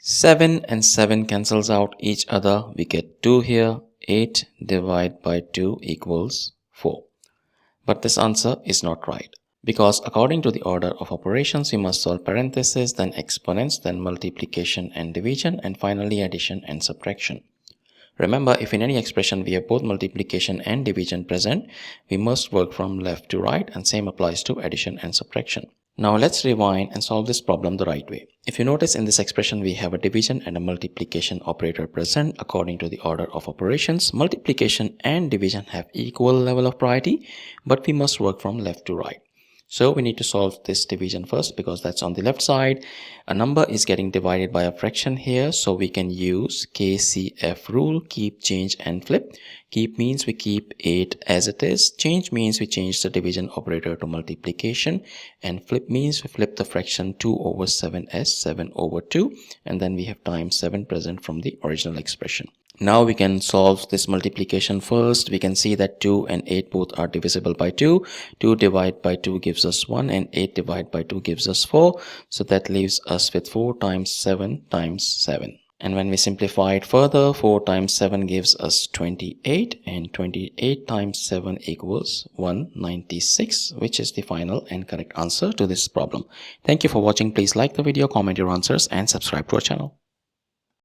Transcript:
7 and 7 cancels out each other. We get 2 here. 8 divided by 2 equals 4. But this answer is not right, because according to the order of operations, we must solve parentheses, then exponents, then multiplication and division, and finally addition and subtraction. Remember, if in any expression we have both multiplication and division present, we must work from left to right, and same applies to addition and subtraction. Now let's rewind and solve this problem the right way. If you notice, in this expression we have a division and a multiplication operator present. According to the order of operations, multiplication and division have equal level of priority, but we must work from left to right. So we need to solve this division first, because that's on the left side. A number is getting divided by a fraction here, so we can use KCF rule: keep, change and flip. Keep means we keep 8 as it is, change means we change the division operator to multiplication, and flip means we flip the fraction 2 over 7 as 7 over 2, and then we have times 7 present from the original expression. Now we can solve this multiplication first. We can see that 2 and 8 both are divisible by 2. 2 divided by 2 gives us 1, and 8 divided by 2 gives us 4. So that leaves us with 4 times 7 times 7. And when we simplify it further, 4 times 7 gives us 28, and 28 times 7 equals 196, which is the final and correct answer to this problem. Thank you for watching. Please like the video, comment your answers, and subscribe to our channel.